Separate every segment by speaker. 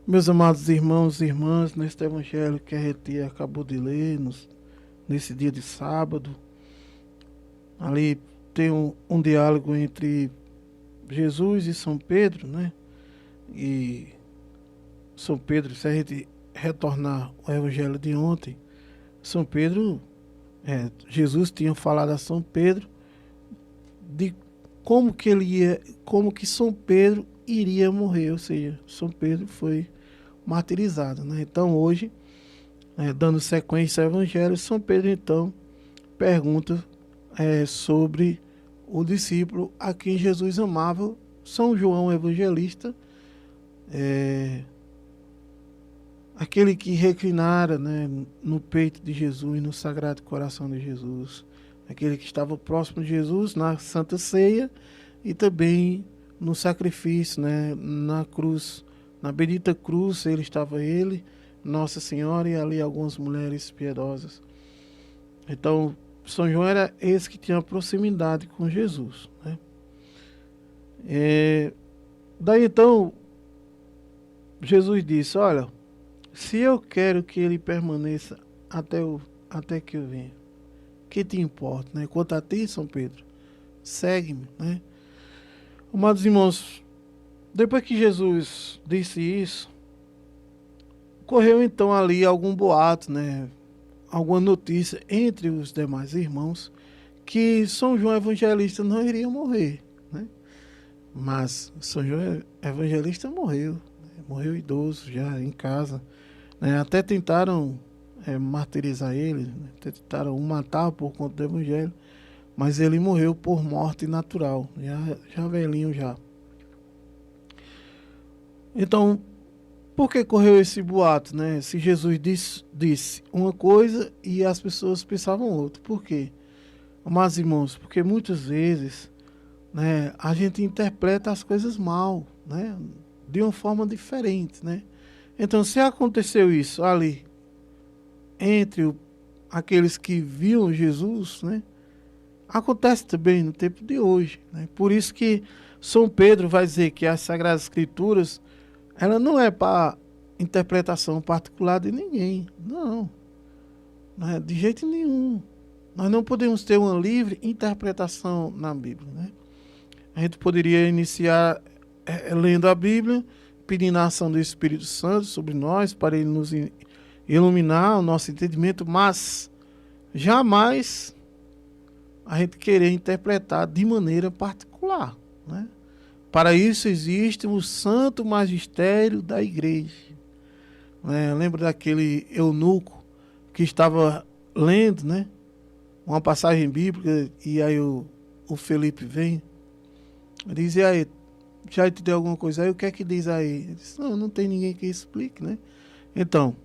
Speaker 1: Meus amados irmãos e irmãs, neste evangelho que a gente acabou de ler, nesse dia de sábado, ali tem um diálogo entre Jesus e São Pedro, né? E São Pedro, se a gente retornar ao evangelho de ontem, São Pedro, Jesus tinha falado a São Pedro de como que São Pedro iria morrer, ou seja, São Pedro foi martirizado, né? Então hoje, dando sequência ao Evangelho, São Pedro então pergunta sobre o discípulo a quem Jesus amava, São João Evangelista, aquele que reclinara, né, no peito de Jesus, no Sagrado Coração de Jesus, aquele que estava próximo de Jesus na Santa Ceia e também no sacrifício, né, na cruz, na bendita cruz, ele, Nossa Senhora e ali algumas mulheres piedosas. Então, São João era esse que tinha proximidade com Jesus, né? Daí então, Jesus disse, olha, se eu quero que ele permaneça até que eu venha, que te importa, né? Quanto a ti, São Pedro, segue-me, né? Amados irmãos, depois que Jesus disse isso, correu então ali algum boato, né? Alguma notícia entre os demais irmãos que São João Evangelista não iria morrer, né? Mas São João Evangelista morreu, né? Morreu idoso já em casa, né? Até tentaram martirizar ele, né? Até tentaram o matar por conta do Evangelho, mas ele morreu por morte natural, já velhinho já. Então, por que correu esse boato, né? Se Jesus disse uma coisa e as pessoas pensavam outra. Por quê? Mas, irmãos, porque muitas vezes, né, a gente interpreta as coisas mal, né? De uma forma diferente, né? Então, se aconteceu isso ali, entre aqueles que viam Jesus, né? Acontece também no tempo de hoje, né? Por isso que São Pedro vai dizer que as Sagradas Escrituras ela não é para interpretação particular de ninguém. Não. Não é de jeito nenhum. Nós não podemos ter uma livre interpretação na Bíblia, né? A gente poderia iniciar lendo a Bíblia, pedindo a ação do Espírito Santo sobre nós, para ele nos iluminar o nosso entendimento, mas jamais a gente querer interpretar de maneira particular, né? Para isso existe o santo magistério da igreja. Lembra daquele eunuco que estava lendo, né, uma passagem bíblica e aí o Felipe vem e diz, e aí, já te deu alguma coisa aí? O que é que diz aí? Ele disse, não tem ninguém que explique, né? Então,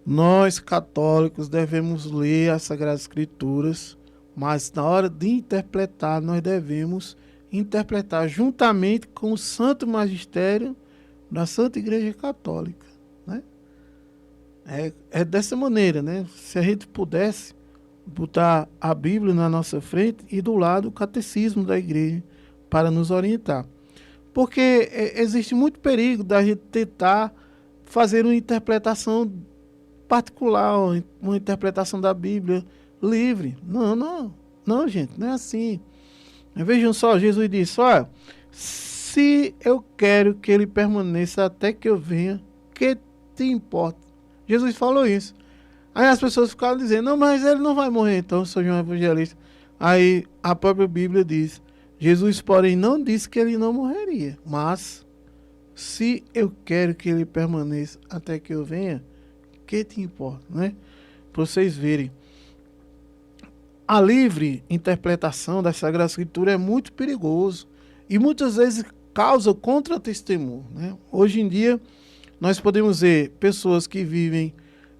Speaker 1: nós católicos devemos ler as Sagradas Escrituras, mas na hora de interpretar, nós devemos interpretar juntamente com o Santo Magistério da Santa Igreja Católica, né? É dessa maneira, né? Se a gente pudesse botar a Bíblia na nossa frente e do lado o catecismo da igreja para nos orientar. Porque existe muito perigo da gente tentar fazer uma interpretação particular, uma interpretação da Bíblia livre. Não, gente, não é assim. Vejam só, Jesus disse, olha, se eu quero que ele permaneça até que eu venha, que te importa? Jesus falou isso. Aí as pessoas ficaram dizendo, não, mas ele não vai morrer então, São João Evangelista. Aí a própria Bíblia diz, Jesus, porém, não disse que ele não morreria, mas se eu quero que ele permaneça até que eu venha, que te importa, né? Para vocês verem. A livre interpretação da Sagrada Escritura é muito perigoso e muitas vezes causa contra-testemunho, né? Hoje em dia, nós podemos ver pessoas que vivem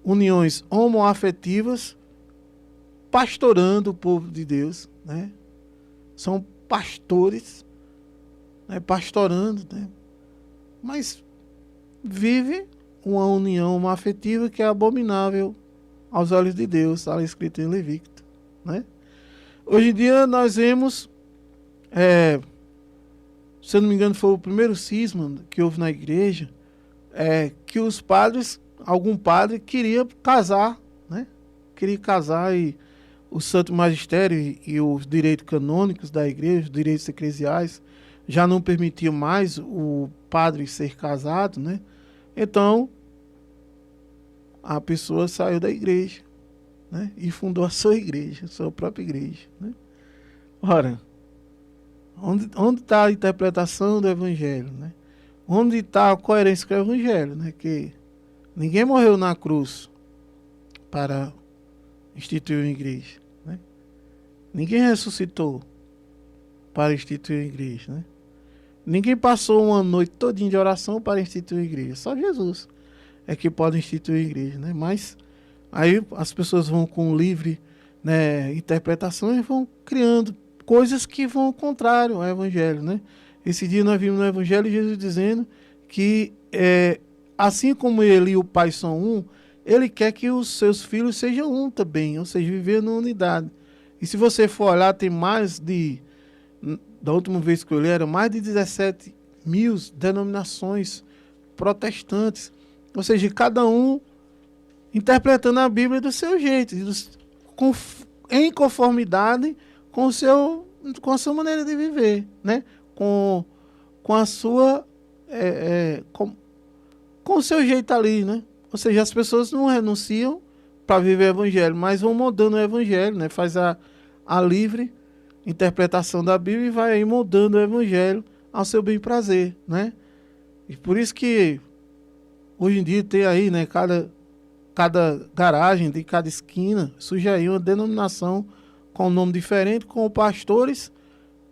Speaker 1: uniões homoafetivas pastorando o povo de Deus, né? São pastores, né? Pastorando, né? Mas vive uma união homoafetiva que é abominável aos olhos de Deus, está escrito em Levítico, né? Hoje em dia nós vemos, se eu não me engano foi o primeiro cisma que houve na igreja, que os padres, algum padre queria casar, né? Queria casar e o Santo Magistério e os direitos canônicos da igreja, os direitos eclesiais, já não permitiam mais o padre ser casado, né? Então, a pessoa saiu da igreja, né? E fundou a sua igreja, a sua própria igreja, né? Ora, onde está a interpretação do evangelho, né? Onde está a coerência com o evangelho, né? Que ninguém morreu na cruz para instituir uma igreja, né? Ninguém ressuscitou para instituir uma igreja, né? Ninguém passou uma noite todinha de oração para instituir uma igreja. Só Jesus é que pode instituir a igreja, né? Mas aí as pessoas vão com livre, né, interpretação e vão criando coisas que vão ao contrário ao evangelho, né? Esse dia nós vimos no evangelho Jesus dizendo que assim como ele e o Pai são um, ele quer que os seus filhos sejam um também, ou seja, viver numa unidade. E se você for olhar, tem mais de, da última vez que eu li, eram mais de 17 mil denominações protestantes, ou seja, cada um interpretando a Bíblia do seu jeito, em conformidade com a sua maneira de viver, né? Com a sua com o seu jeito ali, né? Ou seja, as pessoas não renunciam para viver o evangelho, mas vão moldando o evangelho, né? Faz a livre interpretação da Bíblia e vai aí moldando o evangelho ao seu bem prazer, né? E por isso que hoje em dia tem aí, né, cada garagem, de cada esquina, surge aí uma denominação com um nome diferente, com pastores,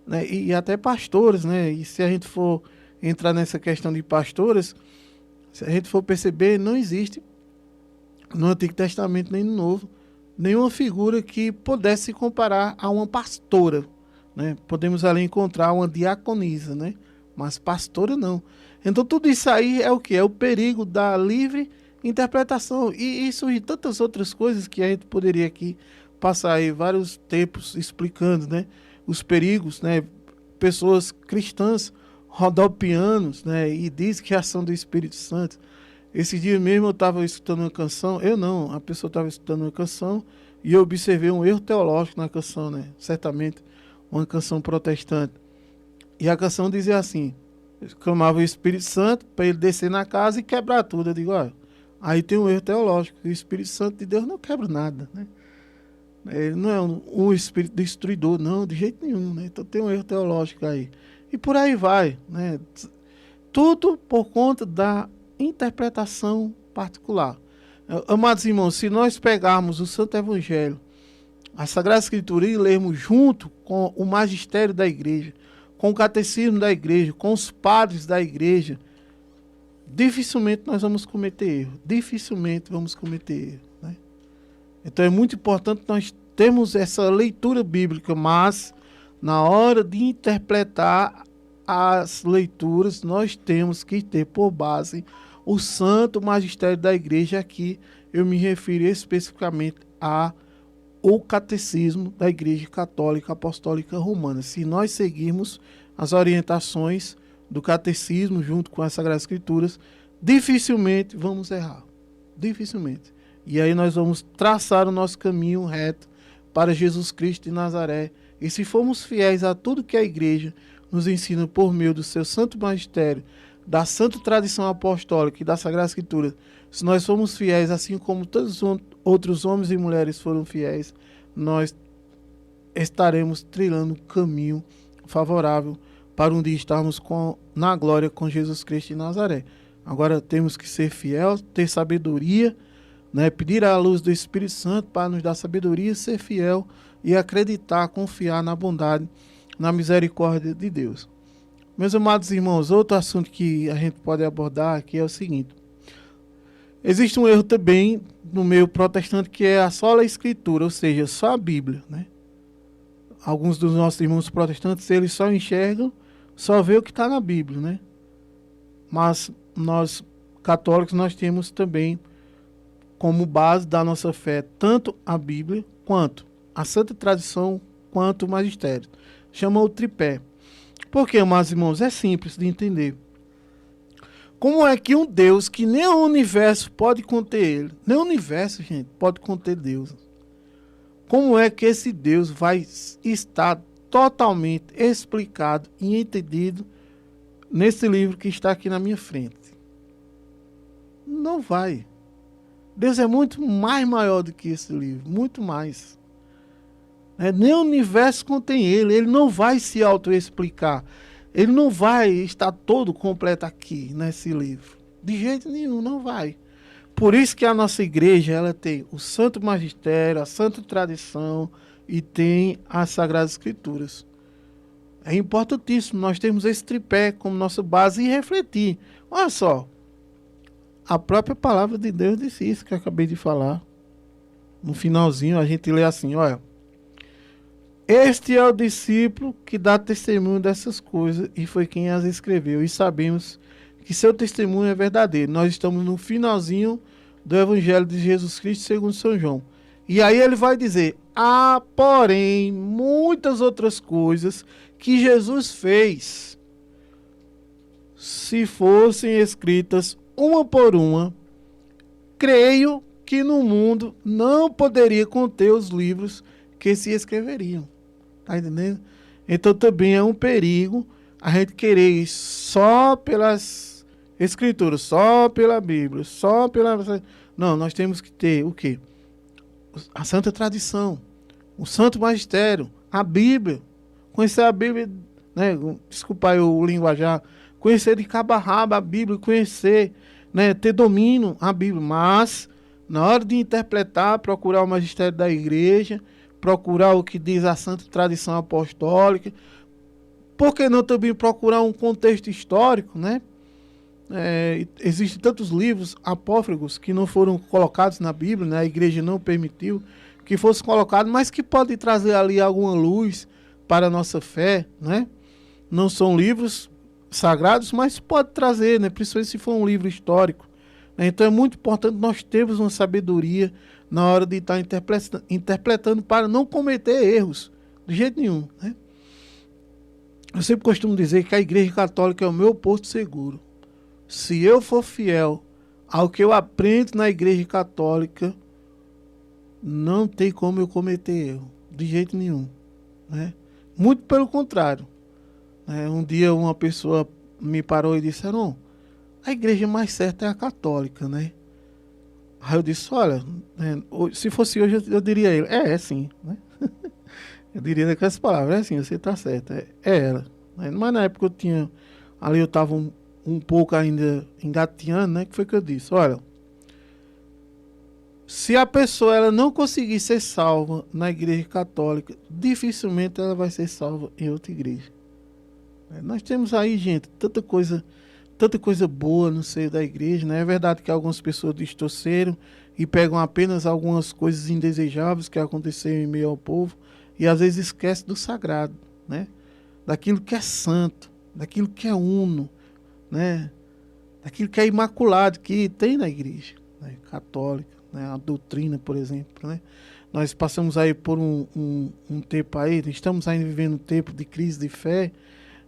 Speaker 1: né, e até pastores, né? E se a gente for entrar nessa questão de pastores, se a gente for perceber, não existe no Antigo Testamento nem no Novo nenhuma figura que pudesse se comparar a uma pastora, né? Podemos ali encontrar uma diaconisa, né? Mas pastora não. Então tudo isso aí é o que? É o perigo da livre interpretação. E surgem tantas outras coisas que a gente poderia aqui passar aí vários tempos explicando, né? Os perigos, né? Pessoas cristãs rodopianos, né? E diz que é ação do Espírito Santo. Esse dia mesmo eu estava escutando uma canção, a pessoa estava escutando uma canção e eu observei um erro teológico na canção, né? Certamente uma canção protestante. E a canção dizia assim, clamava o Espírito Santo para ele descer na casa e quebrar tudo. Eu digo, olha, aí tem um erro teológico, o Espírito Santo de Deus não quebra nada, né? Ele não é um espírito destruidor, não, de jeito nenhum, né? Então tem um erro teológico aí. E por aí vai, né? Tudo por conta da interpretação particular. Amados irmãos, se nós pegarmos o Santo Evangelho, a Sagrada Escritura e lermos junto com o magistério da igreja, com o catecismo da igreja, com os padres da igreja, dificilmente nós vamos cometer erro. Dificilmente vamos cometer erro, né? Então é muito importante nós termos essa leitura bíblica, mas na hora de interpretar as leituras, nós temos que ter por base o santo magistério da igreja. Aqui eu me refiro especificamente ao catecismo da Igreja Católica Apostólica Romana. Se nós seguirmos as orientações do catecismo junto com as Sagradas Escrituras, dificilmente vamos errar. Dificilmente. E aí nós vamos traçar o nosso caminho reto para Jesus Cristo de Nazaré. E se formos fiéis a tudo que a igreja nos ensina por meio do seu santo magistério, da santa tradição apostólica e da Sagrada Escritura, se nós formos fiéis, assim como todos os outros homens e mulheres foram fiéis, nós estaremos trilhando um caminho favorável para um dia estarmos na glória com Jesus Cristo de Nazaré. Agora temos que ser fiel, ter sabedoria, né? Pedir a luz do Espírito Santo para nos dar sabedoria, ser fiel e acreditar, confiar na bondade, na misericórdia de Deus. Meus amados irmãos, outro assunto que a gente pode abordar aqui é o seguinte. Existe um erro também no meio protestante que é a sola escritura, ou seja, só a Bíblia, né? Alguns dos nossos irmãos protestantes, eles só enxergam, só vê o que está na Bíblia, né? Mas nós, católicos, nós temos também como base da nossa fé tanto a Bíblia, quanto a Santa Tradição, quanto o Magistério. Chama o tripé. Por quê, amados irmãos? É simples de entender. Como é que um Deus que nem o universo pode conter ele, nem o universo, gente, pode conter Deus. Como é que esse Deus vai estar totalmente explicado e entendido nesse livro que está aqui na minha frente? Não vai. Deus é muito mais maior do que esse livro, muito mais. Nem o universo contém ele não vai se autoexplicar. Ele não vai estar todo completo aqui nesse livro. De jeito nenhum, não vai. Por isso que a nossa igreja ela tem o Santo Magistério, a Santa Tradição e tem as Sagradas Escrituras. É importantíssimo nós termos esse tripé como nossa base e refletir. Olha só, a própria palavra de Deus disse isso que eu acabei de falar. No finalzinho a gente lê assim, olha. Este é o discípulo que dá testemunho dessas coisas e foi quem as escreveu. E sabemos que seu testemunho é verdadeiro. Nós estamos no finalzinho do Evangelho de Jesus Cristo segundo São João. E aí ele vai dizer, há porém muitas outras coisas que Jesus fez. Se fossem escritas uma por uma, creio que no mundo não poderia conter os livros que se escreveriam. Tá entendendo? Então também é um perigo a gente querer ir só pelas escrituras, só pela Bíblia, só pela... Não, nós temos que ter o quê? A Santa Tradição, o Santo Magistério, a Bíblia. Conhecer a Bíblia, né? Desculpa aí o linguajar. Conhecer de cabo a rabo a Bíblia, conhecer, né? Ter domínio a Bíblia. Mas, na hora de interpretar, procurar o magistério da igreja, procurar o que diz a Santa Tradição Apostólica. Por que não também procurar um contexto histórico, né? Existem tantos livros apócrifos que não foram colocados na Bíblia, né? A igreja não permitiu que fosse colocado, mas que pode trazer ali alguma luz para a nossa fé, né? Não são livros sagrados, mas pode trazer, né? Principalmente se for um livro histórico. Então é muito importante nós termos uma sabedoria na hora de estar interpretando para não cometer erros, de jeito nenhum, né? Eu sempre costumo dizer que a Igreja Católica é o meu porto seguro. Se eu for fiel ao que eu aprendo na Igreja Católica, não tem como eu cometer erro, de jeito nenhum, né? Muito pelo contrário. Um dia uma pessoa me parou e disse, não, a igreja mais certa é a católica, né? Aí eu disse, olha, se fosse hoje eu diria a ele, sim, né? Eu diria com essas palavras, sim, você está certo, é ela. Mas na época eu estava um pouco ainda engateando, né? Que foi que eu disse, olha, se a pessoa ela não conseguir ser salva na igreja católica, dificilmente ela vai ser salva em outra igreja. Nós temos aí, gente, tanta coisa boa no seio da igreja, né? É verdade que algumas pessoas distorceram e pegam apenas algumas coisas indesejáveis que aconteceram em meio ao povo e às vezes esquece do sagrado, né? Daquilo que é santo, daquilo que é uno, né? Daquilo que é imaculado, que tem na igreja, né? Católica, né? A doutrina, por exemplo, né? Nós passamos aí por um tempo aí, estamos ainda vivendo um tempo de crise de fé,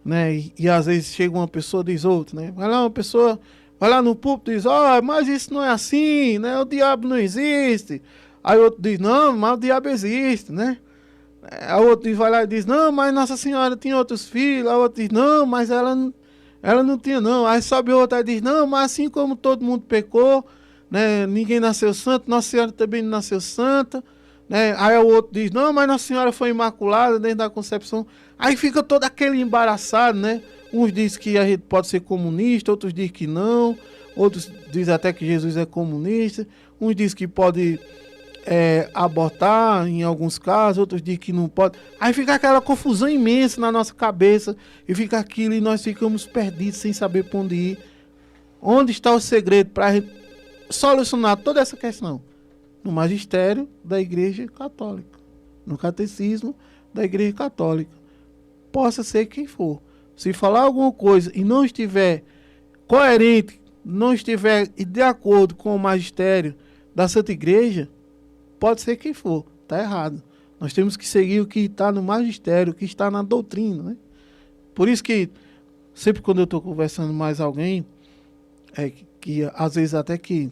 Speaker 1: né? E às vezes chega uma pessoa diz outra, né? Vai lá uma pessoa, vai lá no púlpito e diz, mas isso não é assim, né? O diabo não existe. Aí outro diz, não, mas o diabo existe, né? Aí outro vai lá e diz, não, mas Nossa Senhora tinha outros filhos. Aí outro diz, não, mas ela não tinha não. Aí sobe outro e diz, não, mas assim como todo mundo pecou, né? Ninguém nasceu santo, Nossa Senhora também não nasceu santa, né? Aí o outro diz, não, mas Nossa Senhora foi imaculada desde da concepção. Aí fica todo aquele embaraçado, né? Uns dizem que a gente pode ser comunista, outros dizem que não, outros dizem até que Jesus é comunista, uns dizem que pode abortar em alguns casos, outros dizem que não pode. Aí fica aquela confusão imensa na nossa cabeça e fica aquilo e nós ficamos perdidos sem saber para onde ir. Onde está o segredo para a gente solucionar toda essa questão? No magistério da Igreja Católica, no catecismo da Igreja Católica. Possa ser quem for. Se falar alguma coisa e não estiver coerente, não estiver de acordo com o magistério da Santa Igreja, pode ser quem for, está errado. Nós temos que seguir o que está no magistério, o que está na doutrina, né? Por isso que sempre quando eu estou conversando mais alguém, que às vezes até que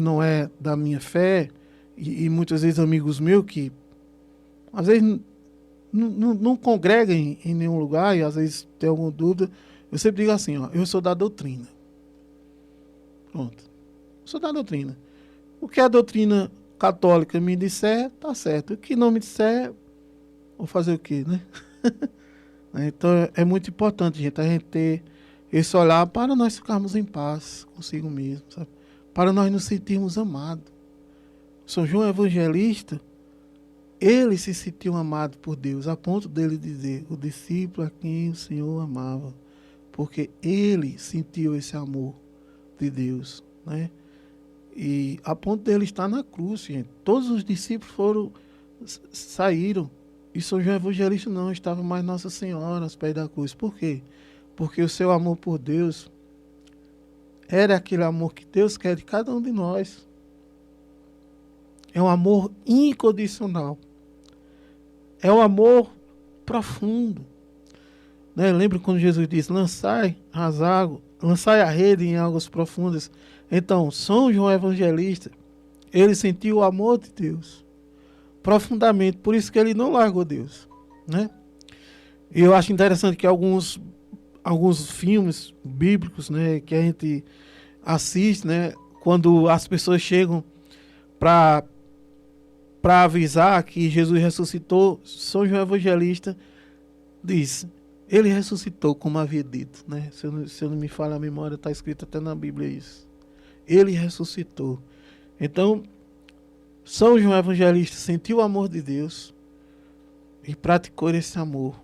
Speaker 1: não é da minha fé, e muitas vezes amigos meus que às vezes não congregam em nenhum lugar e às vezes tem alguma dúvida, eu sempre digo assim, ó, eu sou da doutrina. Pronto. Eu sou da doutrina. O que a doutrina católica me disser, tá certo. O que não me disser, vou fazer o quê, né? Então é muito importante, gente, a gente ter esse olhar para nós ficarmos em paz consigo mesmo, sabe? Para nós nos sentirmos amados. São João Evangelista, ele se sentiu amado por Deus, a ponto dele dizer, o discípulo a quem o Senhor amava, porque ele sentiu esse amor de Deus, né? E a ponto dele estar na cruz, gente. Todos os discípulos saíram, e São João Evangelista não, estava mais Nossa Senhora aos pés da cruz. Por quê? Porque o seu amor por Deus era aquele amor que Deus quer de cada um de nós. É um amor incondicional. É um amor profundo. Né? Lembra quando Jesus disse, lançai a rede em águas profundas. Então, São João Evangelista, ele sentiu o amor de Deus profundamente, por isso que ele não largou Deus, né? E eu acho interessante que alguns filmes bíblicos, né, que a gente assiste, né, quando as pessoas chegam para avisar que Jesus ressuscitou, São João Evangelista diz, ele ressuscitou como havia dito, né? Se eu não me falha a memória, está escrito até na Bíblia isso. Ele ressuscitou. Então, São João Evangelista sentiu o amor de Deus e praticou esse amor.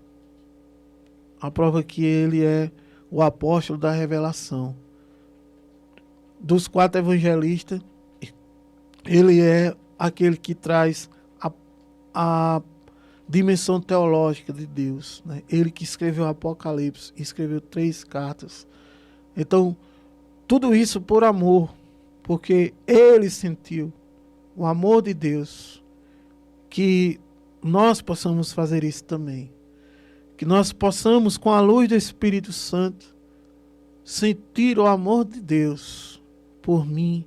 Speaker 1: A prova que ele é o apóstolo da revelação. Dos 4 evangelistas, ele é aquele que traz a dimensão teológica de Deus, né? Ele que escreveu o Apocalipse, escreveu 3 cartas. Então, tudo isso por amor, porque ele sentiu o amor de Deus, que nós possamos fazer isso também. Que nós possamos, com a luz do Espírito Santo, sentir o amor de Deus por mim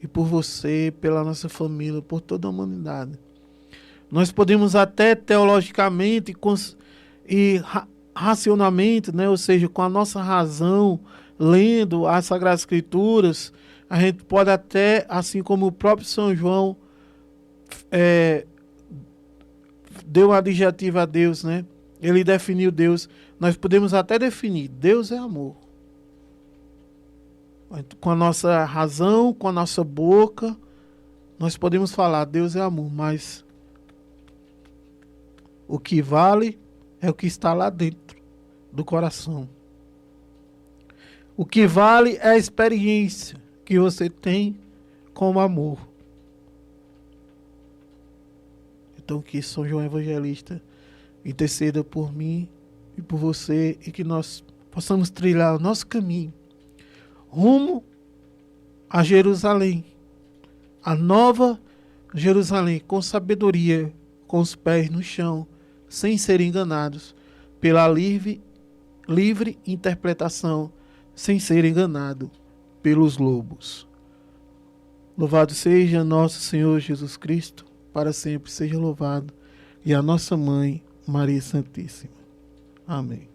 Speaker 1: e por você, pela nossa família, por toda a humanidade. Nós podemos até teologicamente e racionalmente, né, ou seja, com a nossa razão, lendo as Sagradas Escrituras, a gente pode até, assim como o próprio São João deu um adjetivo a Deus, né? Ele definiu Deus. Nós podemos até definir, Deus é amor. Com a nossa razão, com a nossa boca, nós podemos falar, Deus é amor, mas o que vale é o que está lá dentro do coração. O que vale é a experiência que você tem com o amor. Então que São João Evangelista interceda por mim e por você e que nós possamos trilhar o nosso caminho rumo a Jerusalém, a nova Jerusalém, com sabedoria, com os pés no chão, sem ser enganados pela livre interpretação, sem ser enganado pelos lobos. Louvado seja nosso Senhor Jesus Cristo, para sempre seja louvado, e a nossa Mãe, Maria Santíssima. Amém.